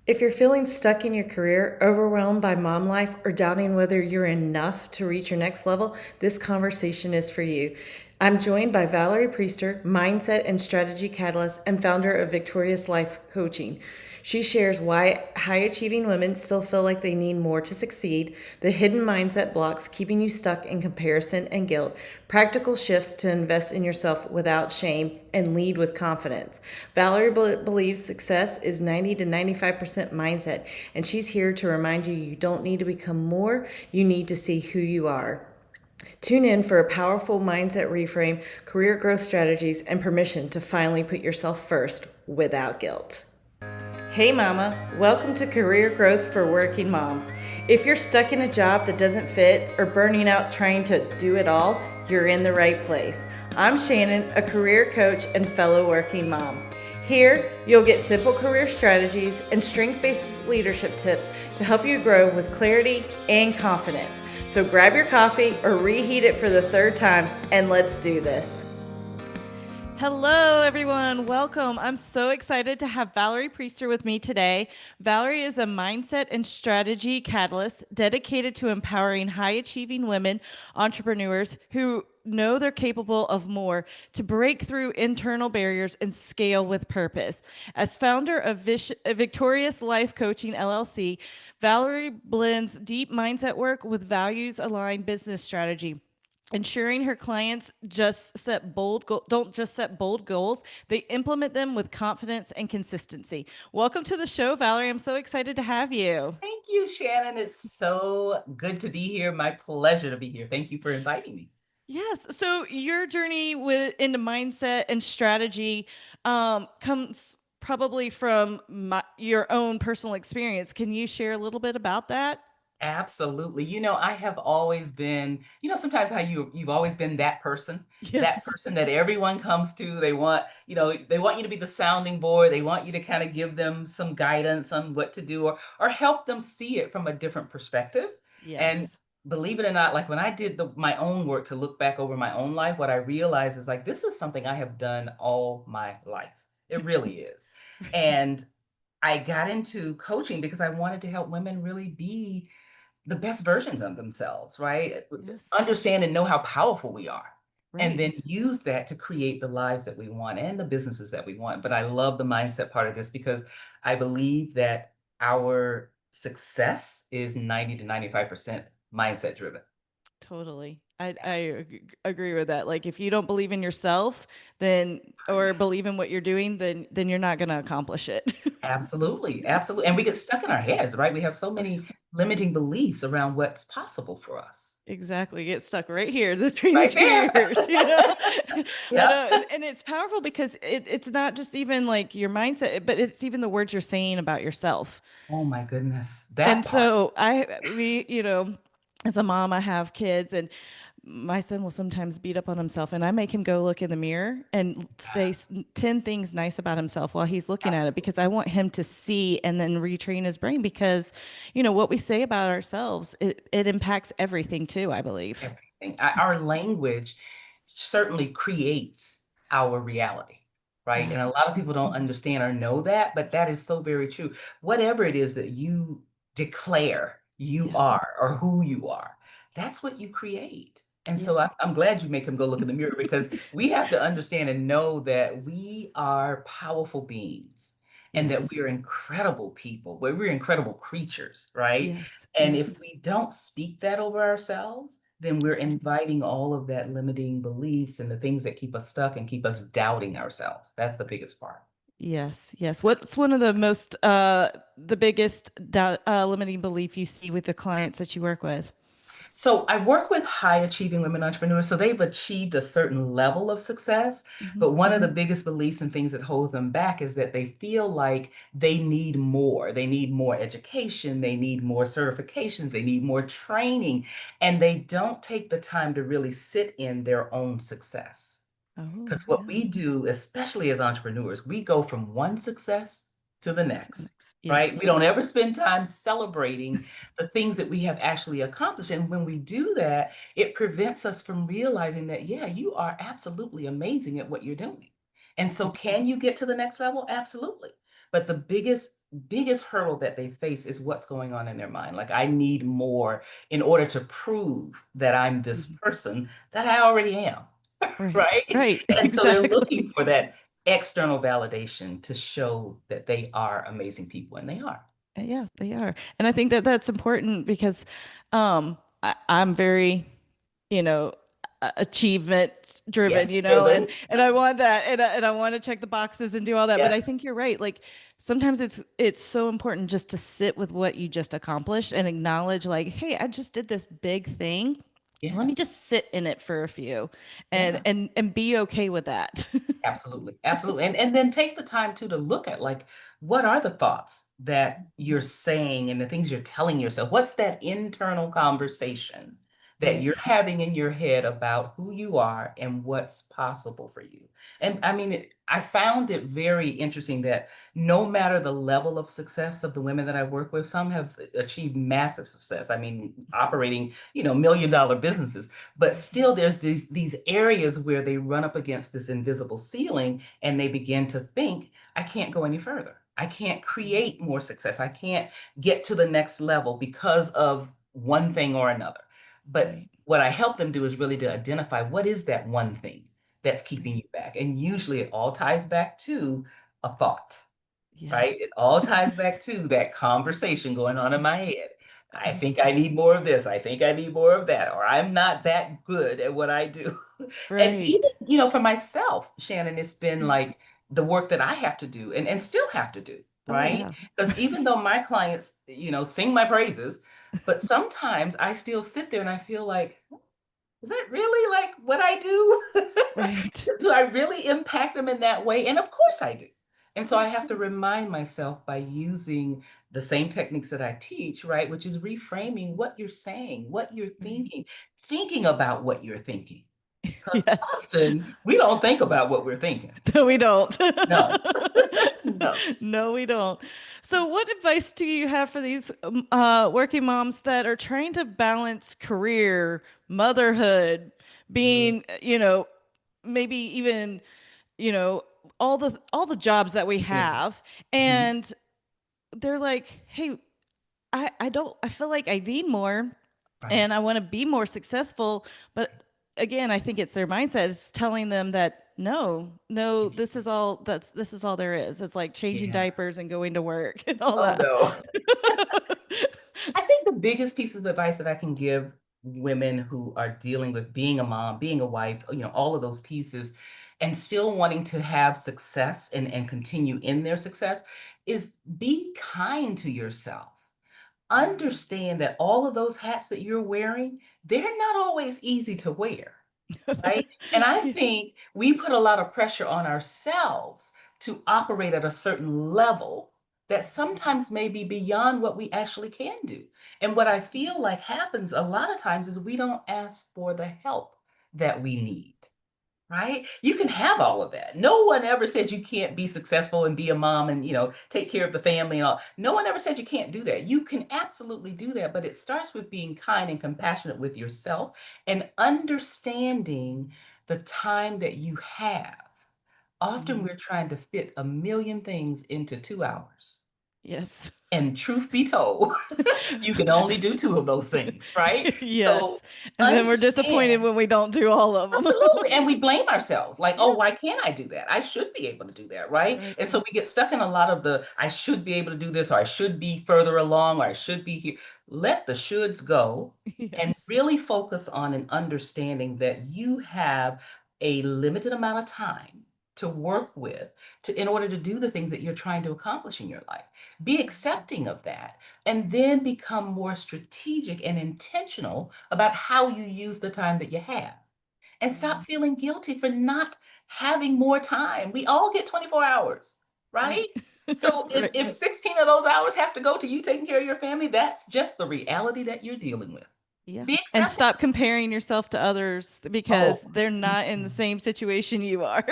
If you're feeling stuck in your career, overwhelmed by mom life, or doubting whether you're enough to reach your next level, this conversation is for you. I'm joined by Valerie Priester, mindset and strategy catalyst and founder of Victorious Life Coaching. She shares why high achieving women still feel like they need more to succeed, the hidden mindset blocks keeping you stuck in comparison and guilt, practical shifts to invest in yourself without shame, and lead with confidence. Valerie believes success is 90 to 95% mindset, and she's here to remind you you don't need to become more, you need to see who you are. Tune in for a powerful mindset reframe, career growth strategies, and permission to finally put yourself first without guilt. Hey mama, welcome to Career Growth for Working Moms. If you're stuck in a job that doesn't fit or burning out trying to do it all, you're in the right place. I'm Shannon, a career coach and fellow working mom. Here, you'll get simple career strategies and strength-based leadership tips to help you grow with clarity and confidence. So grab your coffee or reheat it for the third time and let's do this. Hello, everyone. Welcome. I'm so excited to have Valerie Priester with me today. Valerie is a mindset and strategy catalyst dedicated to empowering high achieving women entrepreneurs who know they're capable of more to break through internal barriers and scale with purpose. As founder of Victorious Life Coaching LLC, Valerie blends deep mindset work with values aligned business strategy, ensuring her clients don't just set bold goals, they implement them with confidence and consistency. Welcome to the show, Valerie. I'm so excited to have you. Thank you, Shannon. It's so good to be here. My pleasure to be here. Thank you for inviting me. Yes, so your journey into mindset and strategy comes probably from your own personal experience. Can you share a little bit about that? Absolutely. I have always been, sometimes how you've always been that Yes. person that everyone comes to. They want you to be the sounding board. They want you to kind of give them some guidance on what to do or help them see it from a different perspective. And Yes. believe it or not, like when I did my own work to look back over my own life, what I realized is like this is something I have done all my life. It really is. And I got into coaching because I wanted to help women really be the best versions of themselves, right? Yes. Understand and know how powerful we are, and then Right. use that to create the lives that we want and the businesses that we want. But I love the mindset part of this because I believe that our success is 90 to 95% mindset driven. Totally. Agree with that. Like if you don't believe in yourself, then or believe in what you're doing, then you're not going to accomplish it. Absolutely, absolutely. And we get stuck in our heads, right? We have so many limiting beliefs around what's possible for us. Exactly. Get stuck right here between the Right two there. ears, you know? I Yeah. know. And it's powerful because it's not just even like your mindset, but it's even the words you're saying about yourself. Oh my goodness. That And part. so as a mom, I have kids, and my son will sometimes beat up on himself, and I make him go look in the mirror and say 10 things nice about himself while he's looking at it because I Absolutely. want him to see and then retrain his brain because, what we say about ourselves, it impacts everything too, I believe. Everything. Our language certainly creates our reality, right? Yeah. And a lot of people don't Mhm. understand or know that, but that is so very true. Whatever it is that you declare you Yes. are or who you are, that's what you create. And so Yes. I'm glad you make him go look in the mirror because we have to understand and know that we are powerful beings and that we Yes. are incredible people, we're incredible creatures, right? Yes. And Yes. if we don't speak that over ourselves, then we're inviting all of that limiting beliefs and the things that keep us stuck and keep us doubting ourselves. That's the biggest part. Yes. Yes. What's one of the biggest limiting belief you see with the clients that you work with? So I work with high achieving women entrepreneurs. So they've achieved a certain level of success. Hmm. But one of the biggest beliefs and things that holds them back is that they feel like they need more. They need more education. They need more certifications. They need more training. And they don't take the time to really sit in their own success. Oh, Because what yeah. we do, especially as entrepreneurs, we go from one success to the next, right? Yes. We don't ever spend time celebrating the things that we have actually accomplished. And when we do that, it prevents us from realizing that, yeah, you are absolutely amazing at what you're doing. And so, can you get to the next level? Absolutely. But the biggest hurdle that they face is what's going on in their mind. Like, I need more in order to prove that I'm this Mhm. person that I already am, Right, right? right, And so they're looking exactly. for that external validation to show that they are amazing people, and they are. Yeah, they are. And I think that that's important because I'm very, you know, achievement driven, Yes, driven. and I want that and I want to check the boxes and do all that. But I think Yes, you're right. Like sometimes it's so important just to sit with what you just accomplished and acknowledge like, hey, I just did this big thing. Let me yes. just sit in it for a few Yeah. and be okay with that. Absolutely, absolutely. And then take the time too to look at, like, what are the thoughts that you're saying and the things you're telling yourself? What's that internal conversation that you're Right. having in your head about who you are and what's possible for you? And I mean, I found it very interesting that no matter the level of success of the women that I work with, some have achieved massive success. I mean, operating, million-dollar businesses, but still there's these areas where they run up against this invisible ceiling and they begin to think, I can't go any further. I can't create more success. I can't get to the next level because of one thing or another. But Right. what I help them do is really to identify what is that one thing that's keeping Right. you back. And usually it all ties back to a thought, right? Yes. It all ties back to that conversation going on in my head. I Yes. think I need more of this. I think I need more of that, or I'm not that good at what I do. And Right. even, for myself, Shannon, it's been like the work that I have to do and still have to do, Oh right? yeah. Because even though my clients, sing my praises, but sometimes I still sit there and I feel like, is that really like what I do? Right. Do I really impact them in that way? And of course I do. And so I Yes, have to yes. remind myself by using the same techniques that I teach, right? Which is reframing what you're saying, what you're Right. thinking about what you're thinking. Because Yes. often we don't think about what we're thinking. No, we don't. No, no. No, we don't. So, what advice do you have for these working moms that are trying to balance career, motherhood, Mm, being, maybe even, you know, all the jobs that we yeah. have, Mhm. and they're like, "Hey, I feel like I need more Right. and I want to be more successful." But again, I think it's their mindset is telling them that no, no, this is all there is. It's like changing Yeah. diapers and going to work and all Oh, that. no. I think the biggest piece of advice that I can give women who are dealing with being a mom, being a wife, all of those pieces, and still wanting to have success and continue in their success is be kind to yourself. Understand that all of those hats that you're wearing, they're not always easy to wear. Right? And I Yeah. think we put a lot of pressure on ourselves to operate at a certain level that sometimes may be beyond what we actually can do. And what I feel like happens a lot of times is we don't ask for the help that we need. Right? You can have all of that. No one ever said you can't be successful and be a mom and, take care of the family and all. No one ever said you can't do that. You can absolutely do that, but it starts with being kind and compassionate with yourself and understanding the time that you have. Often Mhm. we're trying to fit a million things into 2 hours. Yes. And truth be told, you can only do 2 of those things, right? So Yes. And then we're disappointed understand. when we don't do all of them. Absolutely, and we blame ourselves, like, "Oh, Yes. why can't I do that? I should be able to do that," right? Right. And so we get stuck in a lot of the, "I should be able to do this," or "I should be further along," or "I should be here." Let the shoulds go and Yes. really focus on an understanding that you have a limited amount of time to work with in order to do the things that you're trying to accomplish in your life. Be accepting of that, and then become more strategic and intentional about how you use the time that you have. And stop Mhm. feeling guilty for not having more time. We all get 24 hours, Right. right? So if Right. 16 of those hours have to go to you taking care of your family, that's just the reality that you're dealing with. Yeah. Be And accepting stop of it. comparing yourself to others because Oh, they're not in the mm-mm. same situation you are.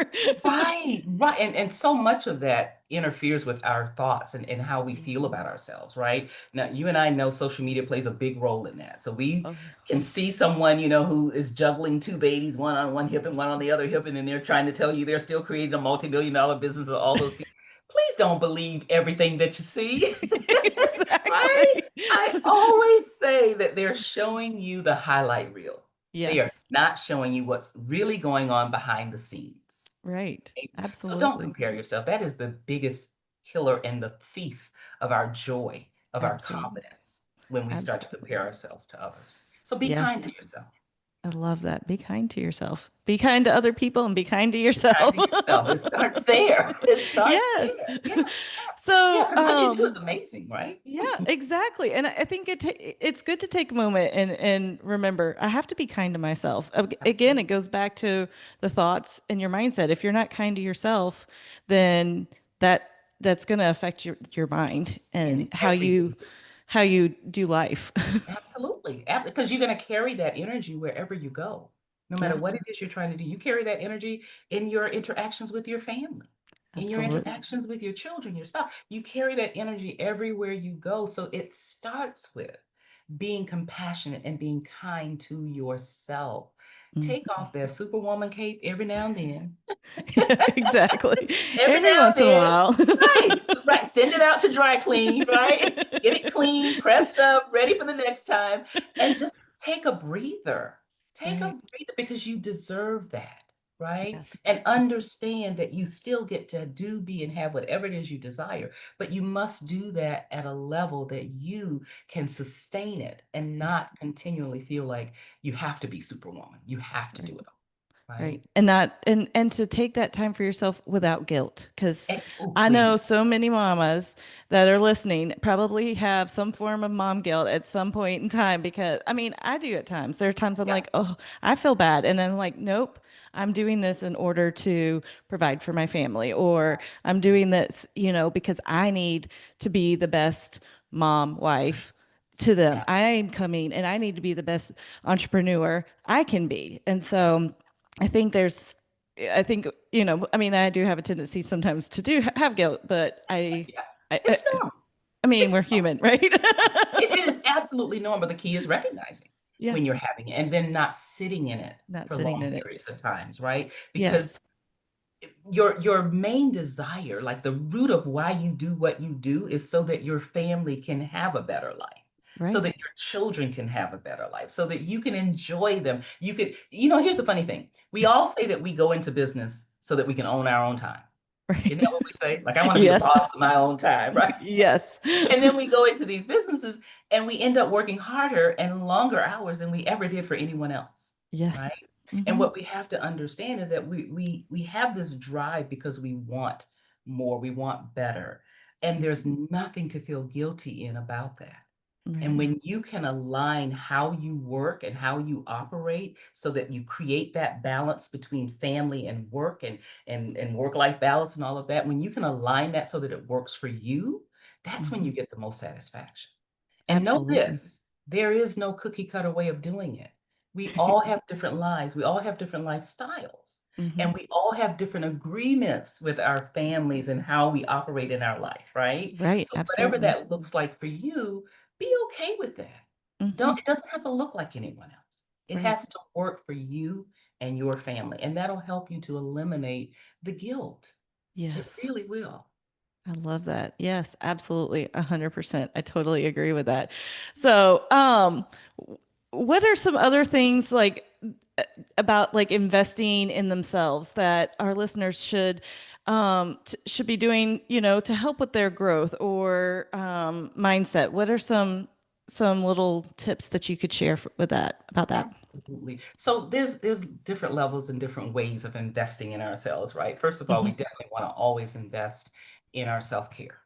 Right, right. And so much of that interferes with our thoughts and how we feel Mhm. about ourselves, right? Now, you and I know social media plays a big role in that. So we Oh, yeah. can see someone, who is juggling two babies, one on one hip and one on the other hip, and then they're trying to tell you they're still creating a multi-million-dollar business or all those people. please don't believe everything that you see. Right? Exactly. I always say that they're showing you the highlight reel. They are Yes. not showing you what's really going on behind the scenes. Right. Okay? So don't Absolutely. compare yourself. That is the biggest killer and the thief of our joy, of our Absolutely. confidence when we start to Absolutely. compare ourselves to others. So be kind Yes. to yourself. I love that. Be kind to yourself. Be kind to other people and be kind to Be kind yourself. to yourself. It starts there. It starts Yes. there. Yeah. Yeah. So, Because what you do is amazing, right? yeah, exactly. And I think it's good to take a moment and remember, I have to be kind to myself. Again, it Absolutely. goes back to the thoughts and your mindset. If you're not kind to yourself, then that's going to affect your mind And and how everything. you do life. Absolutely. Because you're going to carry that energy wherever you go. No matter Yeah, what it is you're trying to do, you carry that energy in your interactions with your family, in your absolutely. interactions with your children, your spouse. You carry that energy everywhere you go. So it starts with being compassionate and being kind to yourself. Take Mhm. off that superwoman cape every now and then. Yeah, exactly. Every Every now and once in a then. while. Right, right. Send it out to dry clean, right? Get it clean, pressed up, ready for the next time, and just take a breather. Take a Right. breather because you deserve that, right? Yes. And understand that you still get to do, be, and have whatever it is you desire, but you must do that at a level that you can sustain it and not continually feel like you have to be superwoman. You have to do Right. it all, Right. right? And not and to take that time for yourself without guilt. Because Oh, I know please. so many mamas that are listening probably have some form of mom guilt at some point in time because I mean, I do at times. There are times I'm Yeah, like, oh, I feel bad. And then I'm like, nope, I'm doing this in order to provide for my family, or I'm doing this, because I need to be the best mom, wife to them. yeah. I am coming and I need to be the best entrepreneur I can be. And so I think there's, I think, I mean, I do have a tendency sometimes to have guilt, but Yeah. I, I, It's normal. I mean, It's we're normal. human, right? It is absolutely normal. The key is recognizing Yeah, when you're having it and then not sitting in it not for sitting long in it. periods of times, right? Because Yes, your main desire, like the root of why you do what you do, is so that your family can have a better life. So right, that your children can have a better life, so that you can enjoy them. You could, here's the funny thing. We all say that we go into business so that we can own our own time. right. Isn't that what we say? Like, I want to be the Yes, boss of my own time, right? yes, And then we go into these businesses and we end up working harder and longer hours than we ever did for anyone else, right? yes. And Hmm. what we have to understand is that we have this drive because we want more, we want better. And there's nothing to feel guilty in about that. And Right. when you can align how you work and how you operate so that you create that balance between family and work and work-life balance and all of that, when you can align that so that it works for you, that's when Hmm. you get the most satisfaction. And know Absolutely. this, there is no cookie cutter way of doing it. We all have different lives, we all have different lifestyles, Hmm. and we all have different agreements with our families and how we operate in our life, right? Right. So whatever Absolutely. that looks like for you, be okay with that. Hmm. It doesn't have to look like anyone else. It Right. has to work for you and your family, and that'll help you to eliminate the guilt. It Yes. really will. I love that. Yes, absolutely. 100%. I totally agree with that. So, what are some other things like about like investing in themselves that our listeners should be doing, to help with their growth or mindset? What are some little tips that you could share with that about that? Absolutely. So there's different levels and different ways of investing in ourselves, right? First of all, we Hmm. definitely want to always invest in our self-care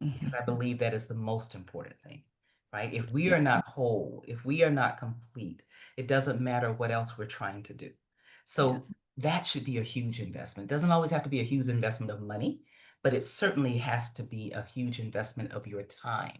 because I Hmm. believe that is the most important thing, right? If we Yeah. are not whole, if we are not complete, it doesn't matter what else we're trying to do. Yeah. So that should be a huge investment. It doesn't always have to be a huge investment of money, but it certainly has to be a huge investment of your time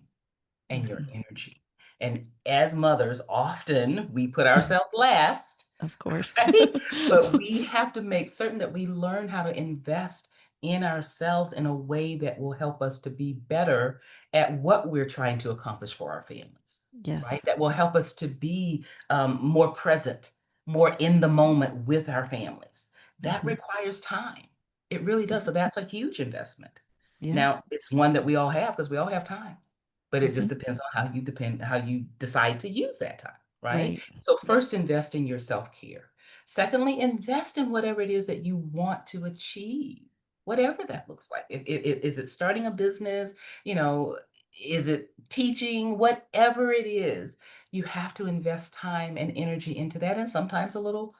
and your Hmm. energy. And as mothers, often we put ourselves last, Of course. right? But we have to make certain that we learn how to invest in ourselves in a way that will help us to be better at what we're trying to accomplish for our families, right? Yes. That will help us to be more present, more in the moment with our families. That Hmm. requires time. It really does. So that's a huge investment. Yeah. Now, it's one that we all have because we all have time, but it just Mhm. depends on how you decide to use that time, right? Right. So first, invest in your self-care. Secondly, invest in whatever it is that you want to achieve, whatever that looks like. Is it starting a business? You know, is it teaching? Whatever it is, you have to invest time and energy into that, and sometimes a little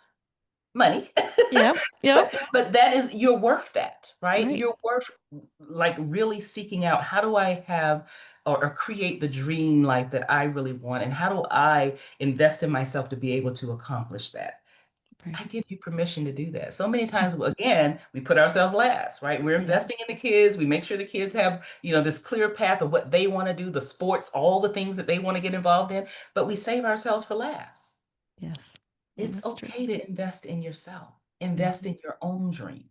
money. Yep. But Yep. that is, you're worth that, right? Right. You're worth, like, really seeking out, how do I have or create the dream life that I really want, and how do I invest in myself to be able to accomplish that? Right. I give you permission to do that. So many times, again, we put ourselves last, right? We're Yeah. investing in the kids. We make sure the kids have, this clear path of what they want to do, the sports, all the things that they want to get involved in, but we save ourselves for last. Yes. Well, It's that's true. okay to invest in yourself, invest Mhm. in your own dream,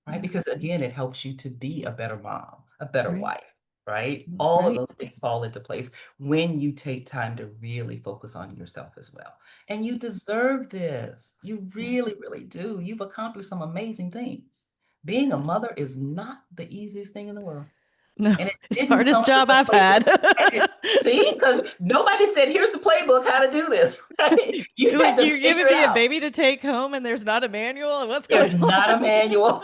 right? Yeah. Because again, it helps you to be a better mom, a better Right. wife, right? All of Right. those things fall into place when you take time to really focus on yourself as well. And you deserve this. You Yeah. really, really do. You've accomplished some amazing things. Being a Yes. mother is not the easiest thing in the world. No, And it it's the didn't come hardest with job a I've playbook. had. See, because nobody said, here's the playbook, how to do this, right? You You're had like, to you're figure giving it me a out. baby to take home and there's not a manual? What's going There's on? not a manual.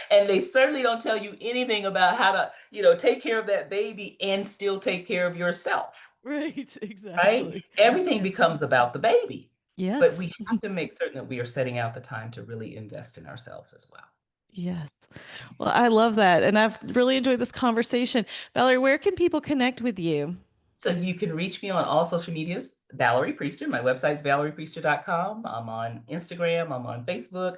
And they certainly don't tell you anything about how to, take care of that baby and still take care of yourself, Right, right? exactly. Everything Yes. becomes about the baby. But Yes. we have to make certain that we are setting out the time to really invest in ourselves as well. Yes. Well, I love that. And I've really enjoyed this conversation. Valerie, where can people connect with you? So you can reach me on all social medias, Valerie Priester. My website's valeriepriester.com. I'm on Instagram, I'm on Facebook.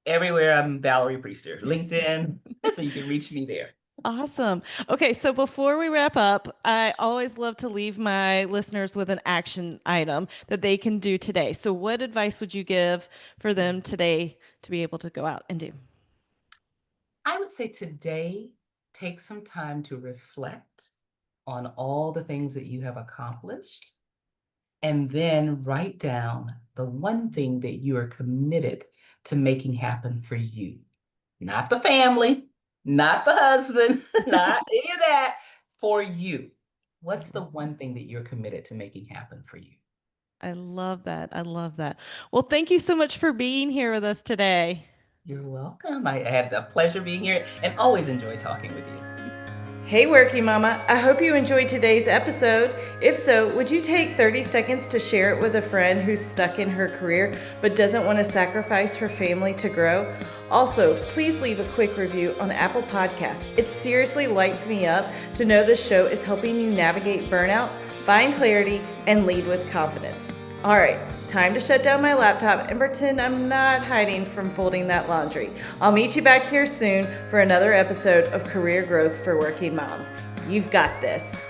Everywhere I'm Valerie Priester, LinkedIn. So you can reach me there. Awesome. Okay, so before we wrap up, I always love to leave my listeners with an action item that they can do today. So, what advice would you give for them today to be able to go out and do? I would say today, take some time to reflect on all the things that you have accomplished, and then write down the one thing that you are committed to making happen for you. Not the family, not the husband, not any of that, for you. I What's the love that. one thing that you're committed to making happen for you? I love that. I love that. Well, thank you so much for being here with us today. You're welcome. I had a pleasure being here and always enjoy talking with you. Hey, Working Mama, I hope you enjoyed today's episode. If so, would you take 30 seconds to share it with a friend who's stuck in her career but doesn't want to sacrifice her family to grow? Also, please leave a quick review on Apple Podcasts. It seriously lights me up to know this show is helping you navigate burnout, find clarity, and lead with confidence. All right, time to shut down my laptop and pretend I'm not hiding from folding that laundry. I'll meet you back here soon for another episode of Career Growth for Working Moms. You've got this.